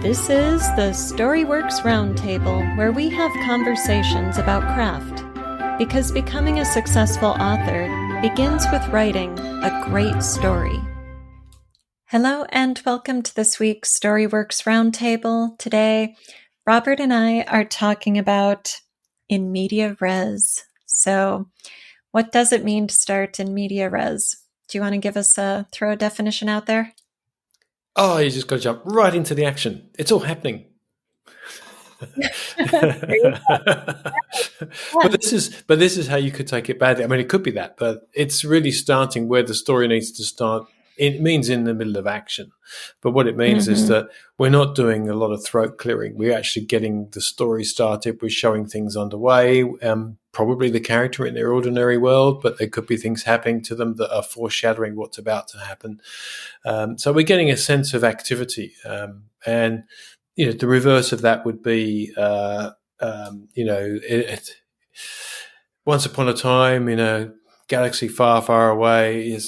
This is the Storyworks Roundtable, where we have conversations about craft. Because becoming a successful author begins with writing a great story. Hello and welcome to this week's Storyworks Roundtable. Today, Robert and I are talking about in media res. So, what does it mean to start in media res? Do you want to give us throw a definition out there? Oh, you just got to jump right into the action. It's all happening. But this is how you could take it badly. I mean, it could be that, but it's really starting where the story needs to start. It means in the middle of action. But what it means is that we're not doing a lot of throat clearing. We're actually getting the story started. We're showing things underway. Probably the character in their ordinary world, but there could be things happening to them that are foreshadowing what's about to happen. So we're getting a sense of activity. And, the reverse of that would be, once upon a time in a galaxy far, far away,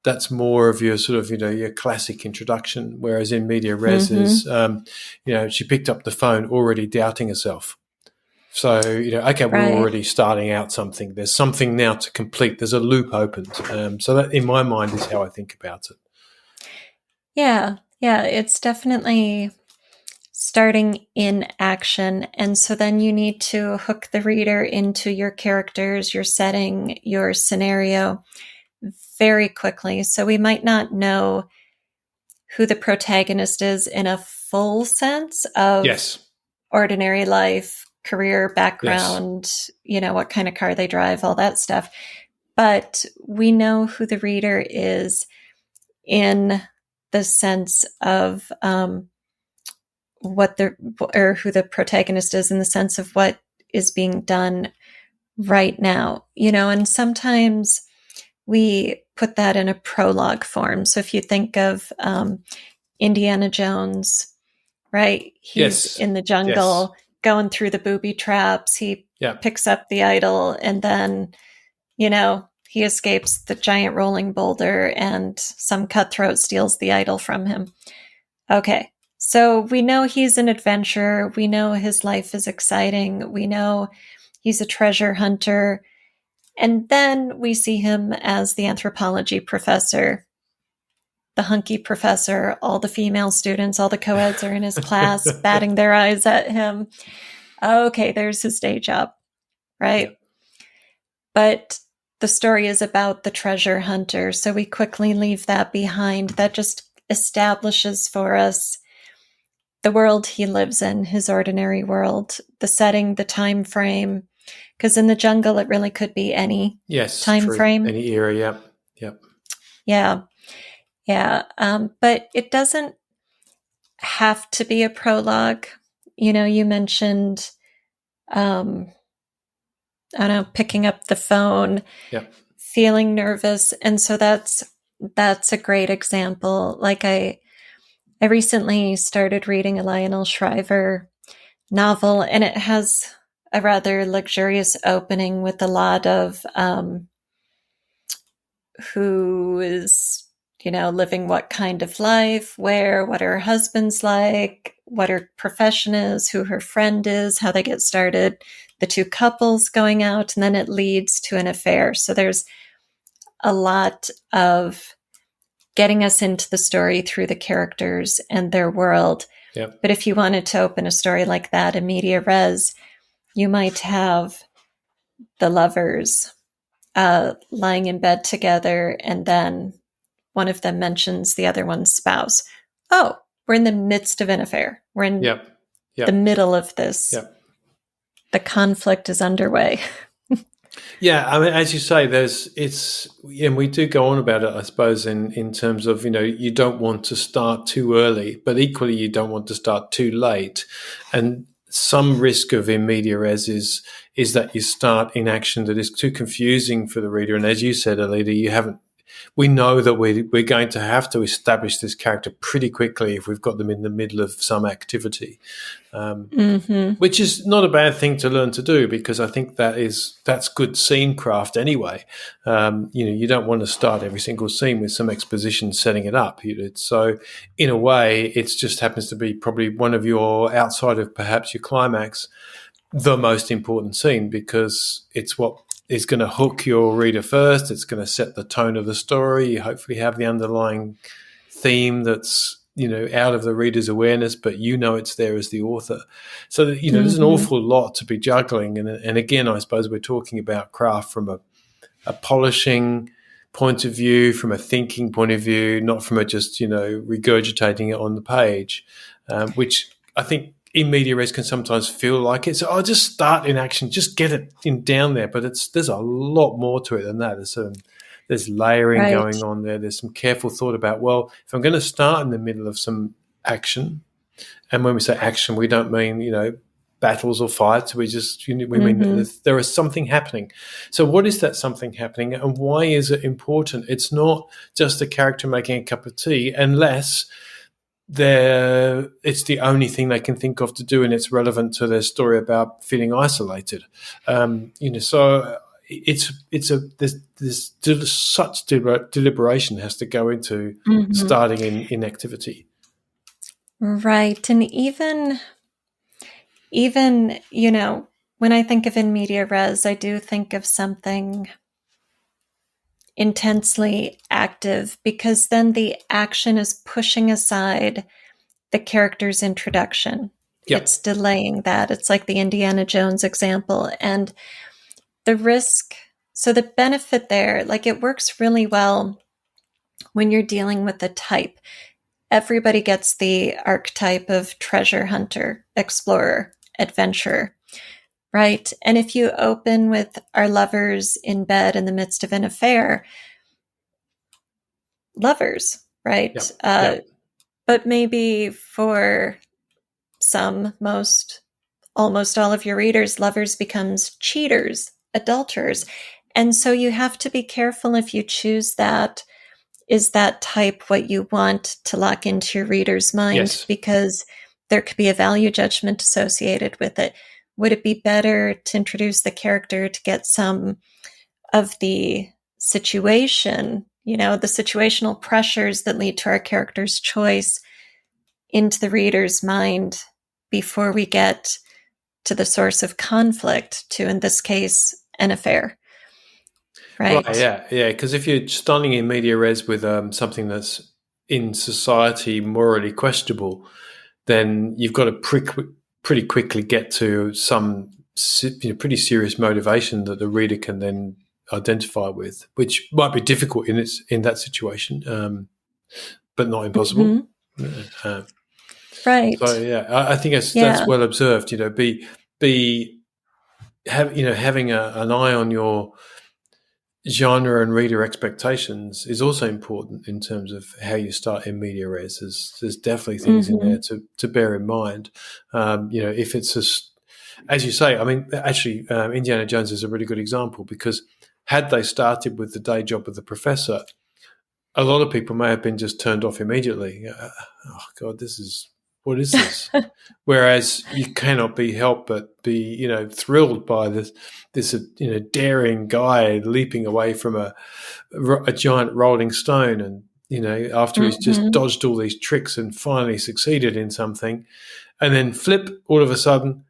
that's more of your sort of, your classic introduction. Whereas in media res is, she picked up the phone already doubting herself. So, okay, we're already starting out something. There's something now to complete. There's a loop opened. So that, in my mind, is how I think about it. Yeah, it's definitely starting in action. And so then you need to hook the reader into your characters, your setting, your scenario very quickly. So we might not know who the protagonist is in a full sense of ordinary life, career, background, what kind of car they drive, all that stuff. But we know who the reader is in the sense of who the protagonist is in the sense of what is being done right now, and sometimes we put that in a prologue form. So if you think of Indiana Jones, right? He's in the jungle going through the booby traps. He picks up the idol and then, he escapes the giant rolling boulder and some cutthroat steals the idol from him. Okay. So we know he's an adventurer. We know his life is exciting. We know he's a treasure hunter. And then we see him as the anthropology professor, the hunky professor. All the female students, all the co-eds are in his class, batting their eyes at him. Okay, there's his day job, right? Yeah. But the story is about the treasure hunter. So we quickly leave that behind. That just establishes for us the world he lives in, his ordinary world, the setting, the time frame. Because in the jungle, it really could be any time frame. Any era, Yeah. But it doesn't have to be a prologue. You mentioned, picking up the phone, feeling nervous. And so that's a great example. Like I recently started reading a Lionel Shriver novel, and it has a rather luxurious opening with a lot of who is, living what kind of life, where, what her husband's like, what her profession is, who her friend is, how they get started, the two couples going out, and then it leads to an affair. So there's a lot of getting us into the story through the characters and their world. Yep. But if you wanted to open a story like that in media res, you might have the lovers lying in bed together, and then one of them mentions the other one's spouse. Oh, we're in the midst of an affair. We're in the middle of this. Yep. The conflict is underway. Yeah, I mean, as you say, and we do go on about it, I suppose, in terms of, you don't want to start too early, but equally you don't want to start too late. And some risk of in media res is that you start in action that is too confusing for the reader. And as you said, Alida, you haven't we know that we're going to have to establish this character pretty quickly if we've got them in the middle of some activity, which is not a bad thing to learn to do, because I think that's good scene craft anyway. You don't want to start every single scene with some exposition setting it up. So in a way, it just happens to be probably one of your, outside of perhaps your climax, the most important scene, because it's what is going to hook your reader first. It's going to set the tone of the story. You hopefully have the underlying theme that's, out of the reader's awareness, but it's there as the author. So that, there's an awful lot to be juggling. And again, I suppose we're talking about craft from a polishing point of view, from a thinking point of view, not from a just, regurgitating it on the page, which I think in media res can sometimes feel like it. So I'll just start in action, just get it down there. But there's a lot more to it than that. There's layering going on there. There's some careful thought about, well, if I'm going to start in the middle of some action, and when we say action, we don't mean, battles or fights. We just, we mean there is something happening. So what is that something happening, and why is it important? It's not just a character making a cup of tea, unless it's the only thing they can think of to do, and it's relevant to their story about feeling isolated. So there's such deliberation has to go into starting in activity. Right. And even, when I think of in media res, I do think of something intensely active, because then the action is pushing aside the character's introduction. Yep. It's delaying that. It's like the Indiana Jones example. And the risk, so the benefit there, like, it works really well when you're dealing with a type. Everybody gets the archetype of treasure hunter, explorer, adventurer, right? And if you open with our lovers in bed in the midst of an affair, lovers, right? Yep. But maybe for almost all of your readers, lovers becomes cheaters, adulterers. And so you have to be careful if you choose that. Is that type what you want to lock into your reader's mind? Yes. Because there could be a value judgment associated with it. Would it be better to introduce the character to get some of the situation, the situational pressures that lead to our character's choice into the reader's mind before we get to the source of conflict, to, in this case, an affair? Right. Yeah. Because if you're starting in media res with something that's in society morally questionable, then you've got to pretty quickly get to some pretty serious motivation that the reader can then identify with, which might be difficult in that situation, but not impossible. Right. So I think that's well observed. Having an eye on your genre and reader expectations is also important in terms of how you start in media res. There's definitely things in there to bear in mind. If it's as you say, I mean, actually, Indiana Jones is a really good example, because had they started with the day job of the professor, a lot of people may have been just turned off immediately. Oh God, what is this? Whereas you cannot be helped but be, thrilled by this daring guy leaping away from a giant rolling stone, and after he's just dodged all these tricks and finally succeeded in something, and then flip, all of a sudden,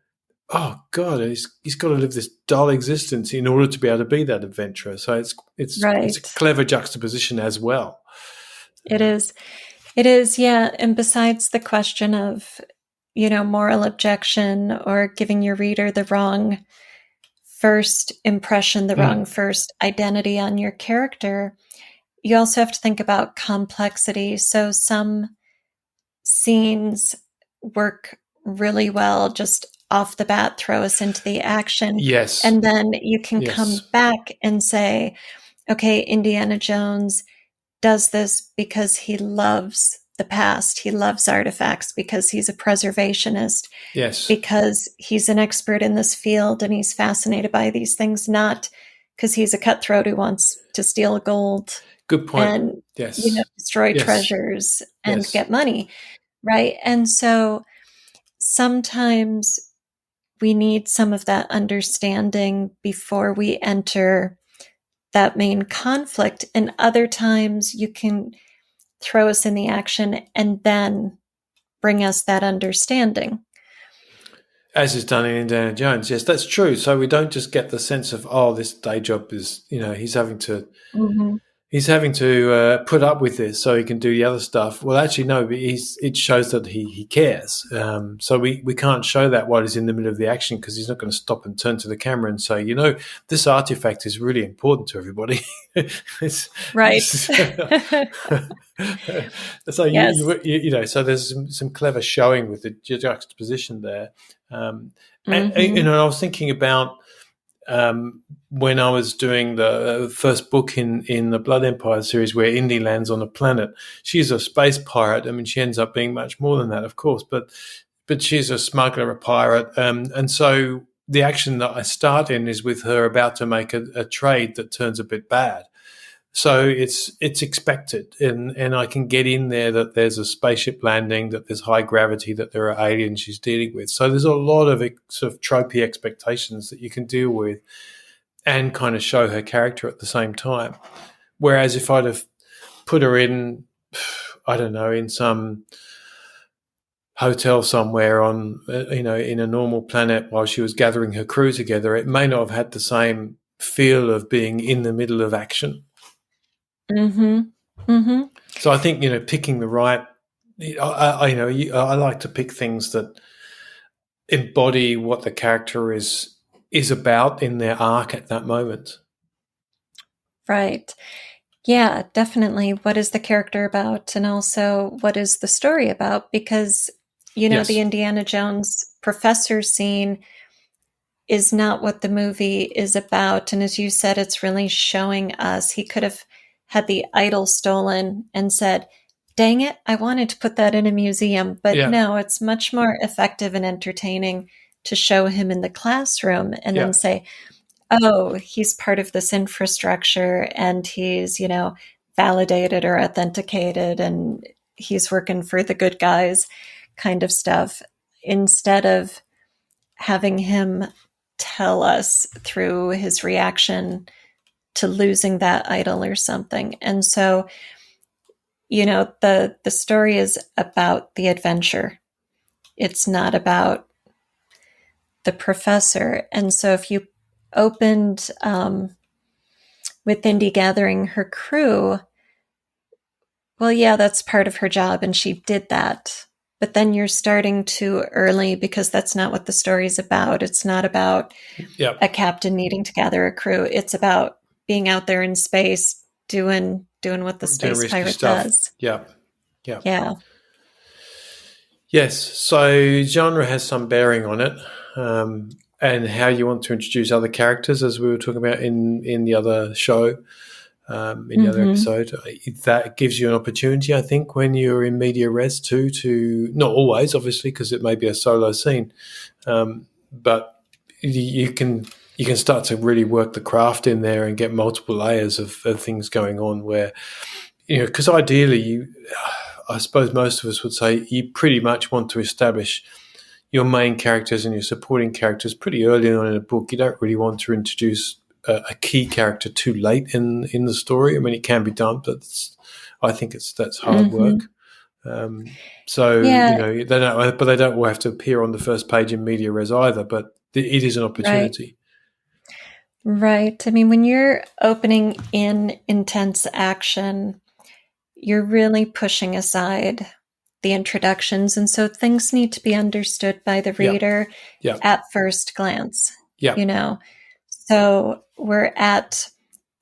oh God, he's got to live this dull existence in order to be able to be that adventurer. So it's a clever juxtaposition as well. It is, yeah. And besides the question of, moral objection or giving your reader the wrong first impression, the wrong first identity on your character, you also have to think about complexity. So some scenes work really well just off the bat, throw us into the action. Yes. And then you can come back and say, okay, Indiana Jones does this because he loves the past. He loves artifacts, because he's a preservationist. Yes. Because he's an expert in this field and he's fascinated by these things, not because he's a cutthroat who wants to steal gold. Good point. and, Yes. destroy Yes. treasures and Yes. get money, right? And so sometimes we need some of that understanding before we enter that main conflict. And other times you can throw us in the action and then bring us that understanding. As is done in Indiana Jones. Yes, that's true. So we don't just get the sense of, oh, this day job is, Mm-hmm. he's having to put up with this so he can do the other stuff. Well, actually, no, but it shows that he cares. So we can't show that while he's in the middle of the action, because he's not going to stop and turn to the camera and say, this artifact is really important to everybody. it's, Right. it's, so Yes. so there's some clever showing with the juxtaposition there. Mm-hmm. I was thinking about when I was doing the first book in the Blood Empire series, where Indy lands on a planet. She's a space pirate. I mean, she ends up being much more than that, of course, but she's a smuggler, a pirate, and so the action that I start in is with her about to make a trade that turns a bit bad. So it's expected, and I can get in there that there's a spaceship landing, that there's high gravity, that there are aliens she's dealing with. So there's a lot of sort of tropey expectations that you can deal with and kind of show her character at the same time. Whereas if I'd have put her in, I don't know, in some hotel somewhere on, in a normal planet while she was gathering her crew together, it may not have had the same feel of being in the middle of action. Mm-hmm. Mm-hmm. So I think, picking the right, I like to pick things that embody what the character is about in their arc at that moment. Right. Yeah, definitely. What is the character about? And also, what is the story about? Because, the Yes. Indiana Jones professor scene is not what the movie is about. And as you said, it's really showing us he could have had the idol stolen and said, dang it, I wanted to put that in a museum. But Yeah. no, it's much more effective and entertaining to show him in the classroom and then Yeah. say, oh, he's part of this infrastructure and he's, validated or authenticated and he's working for the good guys kind of stuff, instead of having him tell us through his reaction to losing that idol or something. And so, the story is about the adventure. It's not about the professor. And so if you opened with Indy gathering her crew, well, yeah, that's part of her job, and she did that. But then you're starting too early because that's not what the story's about. It's not about a captain needing to gather a crew. It's about being out there in space doing what the Doing space risky pirate stuff. does. Yeah. Yeah. Yes. So genre has some bearing on it, and how you want to introduce other characters, as we were talking about in the other show, in the other episode. That gives you an opportunity, I think, when you're in media res too, to not always, obviously, because it may be a solo scene, but you can start to really work the craft in there and get multiple layers of things going on. Where because ideally I suppose most of us would say you pretty much want to establish your main characters and your supporting characters pretty early on in a book. You don't really want to introduce a key character too late in the story. I mean, it can be done, but I think that's hard work. So Yeah. they don't, but they don't all have to appear on the first page in media res either. But it is an opportunity. Right. I mean, when you're opening in intense action, you're really pushing aside the introductions. And so things need to be understood by the reader at first glance. Yeah. So we're at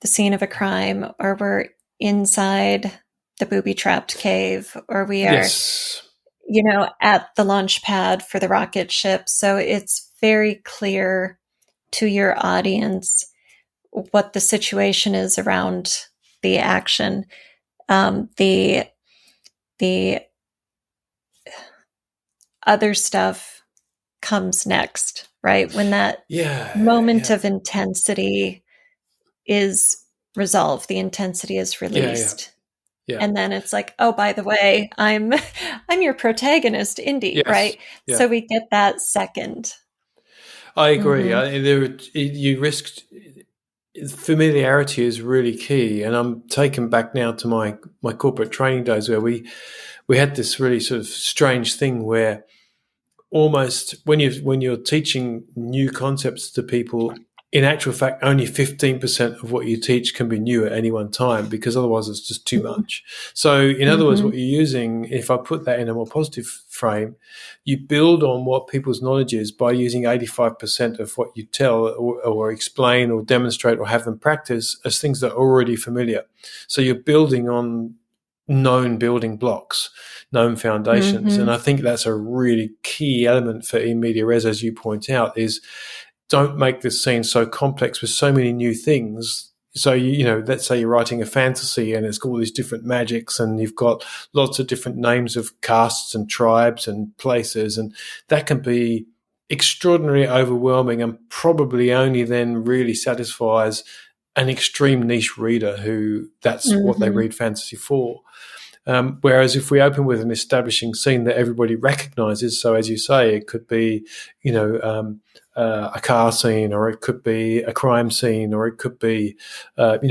the scene of a crime, or we're inside the booby-trapped cave, or we are, at the launch pad for the rocket ship. So it's very clear to your audience what the situation is around the action. The other stuff comes next, right? When that moment of intensity is resolve, the intensity is Yeah, yeah, released. yeah. And then it's like, oh, by the way, I'm I'm your protagonist, Indy, Yes, right? yeah. So we get that second. I agree. Mm-hmm. You risk familiarity is really key, and I'm taken back now to my corporate training days where we had this really sort of strange thing where almost when you're teaching new concepts to people, in actual fact, only 15% of what you teach can be new at any one time, because otherwise it's just too much. So, in other words, Mm-hmm. what you're using, if I put that in a more positive frame, you build on what people's knowledge is by using 85% of what you tell or explain or demonstrate or have them practice as things that are already familiar. So you're building on known building blocks, known foundations. And Mm-hmm. I think that's a really key element for in media res, as you point out, is don't make this scene so complex with so many new things. So, let's say you're writing a fantasy and it's got all these different magics and you've got lots of different names of castes and tribes and places, and that can be extraordinarily overwhelming and probably only then really satisfies an extreme niche reader who that's what they Mm-hmm. read fantasy for. Whereas if we open with an establishing scene that everybody recognises, so as you say, it could be, a car scene, or it could be a crime scene, or it could be, Right.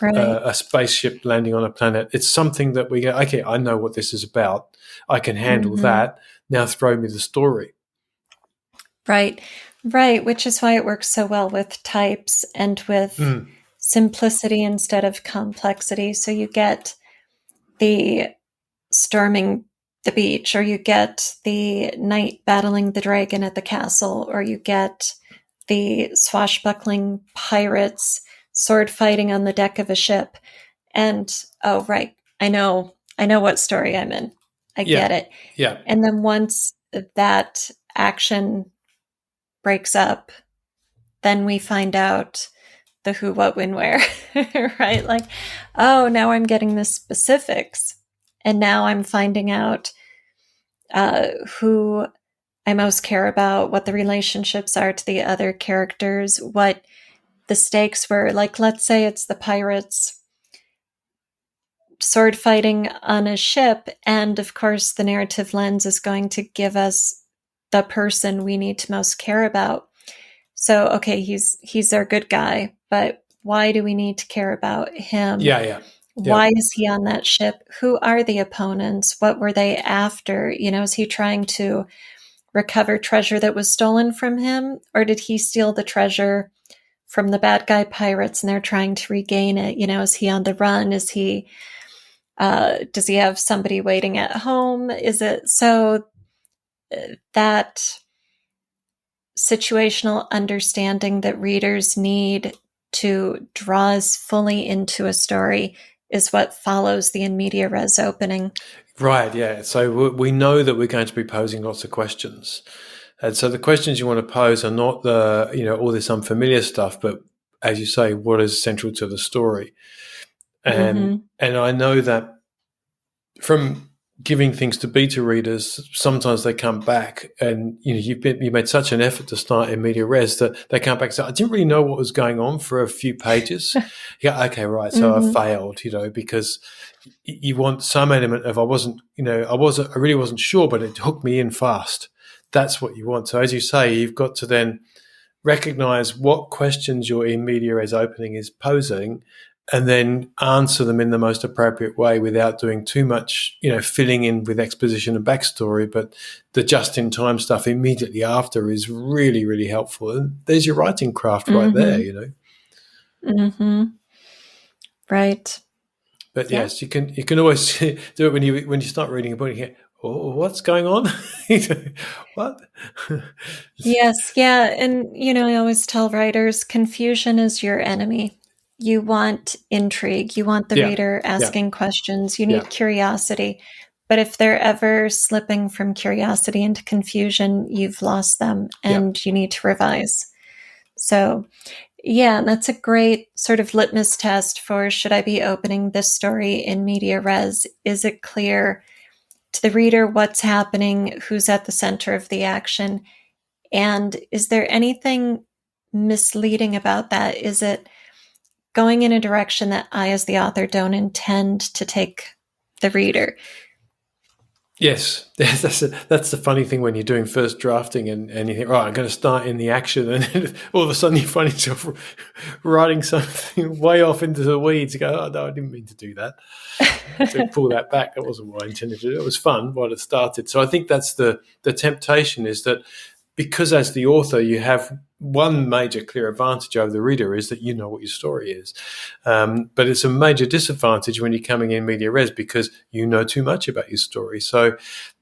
a spaceship landing on a planet. It's something that we go, okay, I know what this is about. I can handle Mm-hmm. that. Now throw me the story. Right. Right. Which is why it works so well with types and with Mm. simplicity instead of complexity. So you get the storming the beach, or you get the knight battling the dragon at the castle, or you get the swashbuckling pirates sword fighting on the deck of a ship. And oh, right, I know what story I'm in. I Yeah, get it. yeah, And then once that action breaks up, then we find out the who, what, when, where, right? Like, oh, now I'm getting the specifics. And now I'm finding out who I most care about, what the relationships are to the other characters, what the stakes were. Like, let's say it's the pirates sword fighting on a ship, and of course, the narrative lens is going to give us the person we need to most care about. So, okay, he's our good guy, but why do we need to care about him? yeah, yeah, yeah, Why is he on that ship? Who are the opponents? What were they after? Is he trying to recover treasure that was stolen from him? Or did he steal the treasure from the bad guy pirates and they're trying to regain it? Is he on the run? Does he have somebody waiting at home? Is it so that situational understanding that readers need to draw us fully into a story is what follows the in media res opening. right, yeah. So we know that we're going to be posing lots of questions. And so the questions you want to pose are not all this unfamiliar stuff, but as you say, what is central to the story? And Mm-hmm. and I know that from giving things to beta readers, sometimes they come back and you made such an effort to start in media res that they come back and say, I didn't really know what was going on for a few pages. Yeah, okay, right. So I Mm-hmm. failed, because you want some element of I really wasn't sure, but it hooked me in fast. That's what you want. So as you say, you've got to then recognize what questions your in media res opening is posing, and then answer them in the most appropriate way without doing too much, filling in with exposition and backstory. But the just-in-time stuff immediately after is really, really helpful. And there's your writing craft right there, Mm-hmm. Mm-hmm. Right. But Yeah. yes, you can always do it when you start reading a book. You hear, oh, what's going on? What? Yes. Yeah. And, I always tell writers confusion is your enemy. You want intrigue. You want the Yeah, reader yeah, asking questions. You yeah, need curiosity. But if they're ever slipping from curiosity into confusion, you've lost them yeah. and you need to revise. So, yeah, that's a great sort of litmus test for should I be opening this story in media res? Is it clear to the reader what's happening, who's at the center of the action? And is there anything misleading about that? Is it going in a direction that I, as the author, don't intend to take the reader. Yes, that's the funny thing when you're doing first drafting and you think, right, I'm going to start in the action, and then all of a sudden you find yourself writing something way off into the weeds. You go, oh no, I didn't mean to do that. To pull that back, that wasn't what I intended to do. It was fun while it started. So I think that's the temptation, is that because as the author you have one major clear advantage over the reader is that you know what your story is. But it's a major disadvantage when you're coming in media res because you know too much about your story. So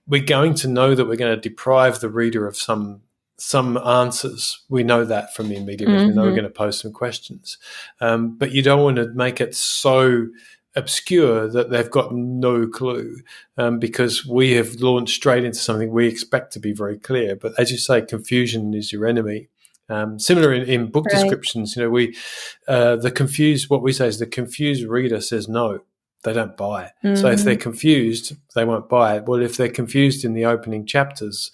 we're going to know that we're going to deprive the reader of some answers. We know that from the media res. We know we're going to pose some questions. But you don't want to make it so obscure that they've got no clue, because we have launched straight into something we expect to be very clear. But as you say, confusion is your enemy. Similar in book descriptions, we what we say is the confused reader says no, they don't buy it. So if they're confused, they won't buy it. Well, if they're confused in the opening chapters,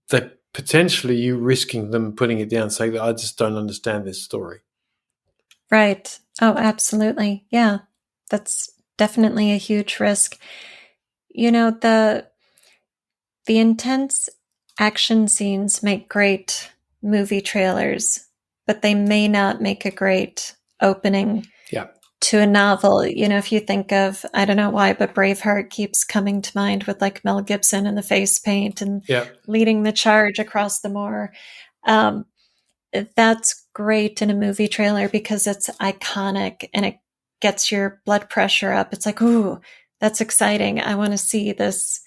they potentially you risking them putting it down, saying that I just don't understand this story. Right. Oh, absolutely. Yeah. That's definitely a huge risk. The intense action scenes make great movie trailers, but they may not make a great opening to a novel. If you think of, I don't know why, but Braveheart keeps coming to mind with like Mel Gibson and the face paint and leading the charge across the moor. That's great in a movie trailer because it's iconic and it gets your blood pressure up. It's like, ooh, that's exciting. I want to see this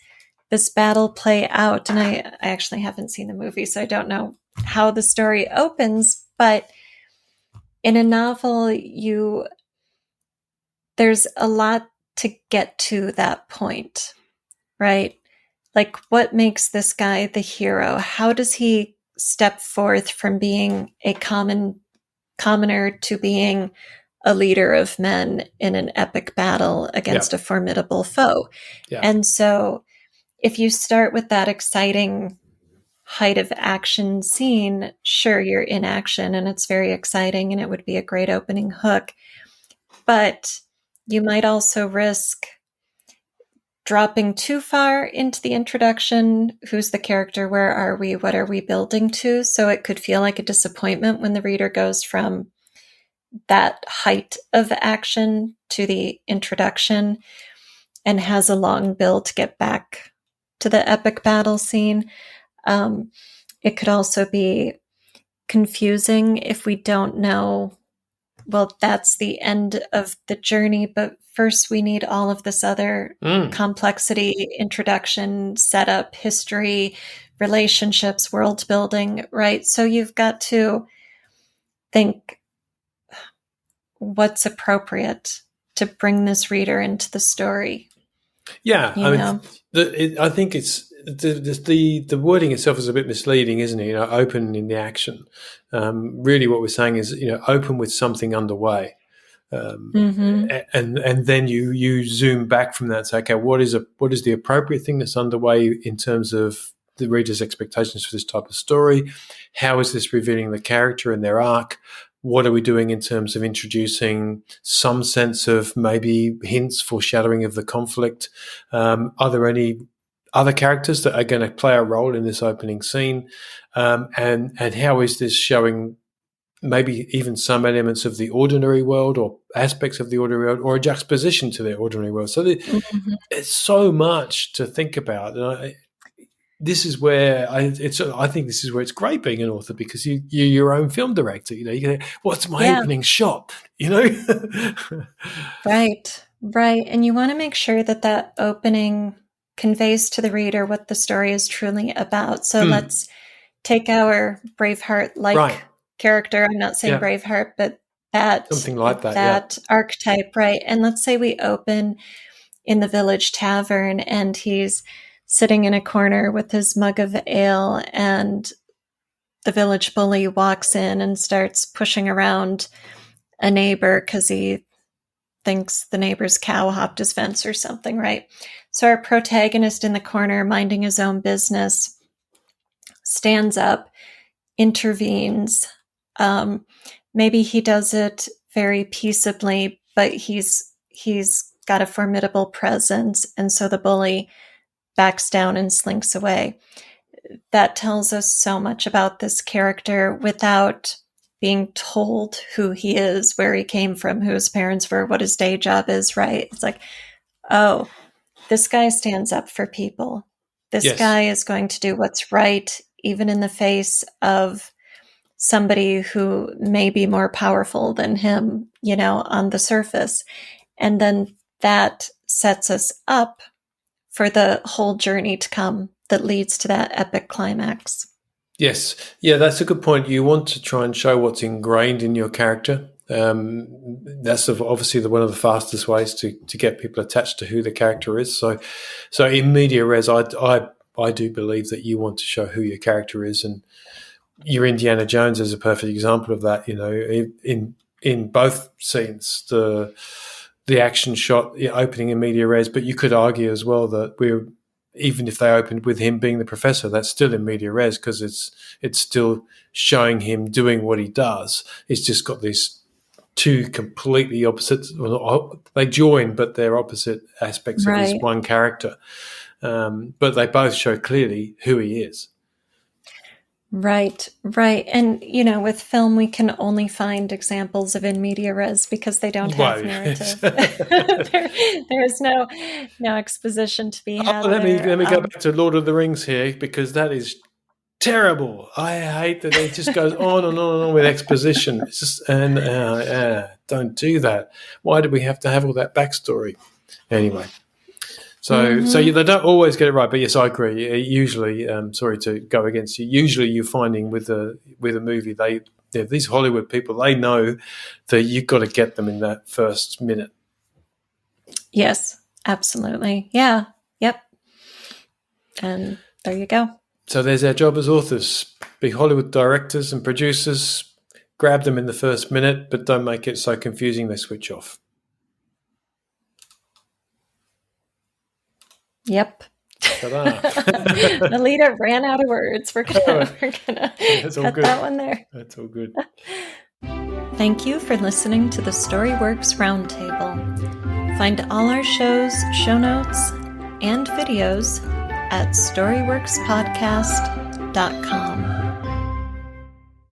battle play out. And I actually haven't seen the movie, so I don't know how the story opens. But in a novel, there's a lot to get to that point, right? Like, what makes this guy the hero? How does he step forth from being a commoner to being a leader of men in an epic battle against a formidable foe? And so if you start with that exciting height of action scene, sure, you're in action and it's very exciting and it would be a great opening hook. But you might also risk dropping too far into the introduction. Who's the character? Where are we? What are we building to? So it could feel like a disappointment when the reader goes from that height of action to the introduction and has a long build to get back to the epic battle scene. It could also be confusing if we don't know, well, that's the end of the journey, but first we need all of this other complexity, introduction, setup, history, relationships, world building, right? So you've got to think what's appropriate to bring this reader into the story. Yeah, I think it's the wording itself is a bit misleading, isn't it? Open in the action. Really, what we're saying is, open with something underway, and then you zoom back from that and say, okay, what is the appropriate thing that's underway in terms of the reader's expectations for this type of story? How is this revealing the character and their arc? What are we doing in terms of introducing some sense of maybe hints, foreshadowing of the conflict? Are there any other characters that are going to play a role in this opening scene? And how is this showing maybe even some elements of the ordinary world or aspects of the ordinary world or a juxtaposition to the ordinary world? So it's so much to think about. And this is where I think this is where it's great being an author, because you're your own film director. You can think, what's my opening shot? Right. And you want to make sure that opening conveys to the reader what the story is truly about. So let's take our Braveheart-like character. I'm not saying Braveheart, but something like that archetype, right? And let's say we open in the village tavern and he's sitting in a corner with his mug of ale, and the village bully walks in and starts pushing around a neighbor because he thinks the neighbor's cow hopped his fence or something, right? So our protagonist in the corner, minding his own business, stands up, intervenes. Maybe he does it very peaceably, but he's got a formidable presence, and so the bully backs down and slinks away. That tells us so much about this character without being told who he is, where he came from, who his parents were, what his day job is, right? It's like, oh, this guy stands up for people. This guy is going to do what's right, even in the face of somebody who may be more powerful than him, on the surface. And then that sets us up for the whole journey to come that leads to that epic climax. Yes. Yeah, that's a good point. You want to try and show what's ingrained in your character. That's obviously one of the fastest ways to get people attached to who the character is. So in media res, I do believe that you want to show who your character is, and your Indiana Jones is a perfect example of that. In both scenes, the action shot opening in media res, but you could argue as well that even if they opened with him being the professor, that's still in media res because it's still showing him doing what he does. It's just got these two completely opposite. Well, they join, but they're opposite aspects of his one character. But they both show clearly who he is. Right. And, with film, we can only find examples of in media res because they don't have narrative. There's no exposition to be had. Let me go back to Lord of the Rings here, because that is terrible. I hate that it just goes on and on and on with exposition. It's just, don't do that. Why do we have to have all that backstory? Anyway. So they don't always get it right, but yes, I agree. Usually, sorry to go against you. Usually, you're finding with a movie, these Hollywood people, they know that you've got to get them in that first minute. Yes, absolutely. Yeah. Yep. And there you go. So there's our job as authors: be Hollywood directors and producers. Grab them in the first minute, but don't make it so confusing they switch off. Yep. Alida ran out of words. We're gonna cut that one there. That's all good. Thank you for listening to the StoryWorks Roundtable. Find all our shows, show notes, and videos at storyworkspodcast.com.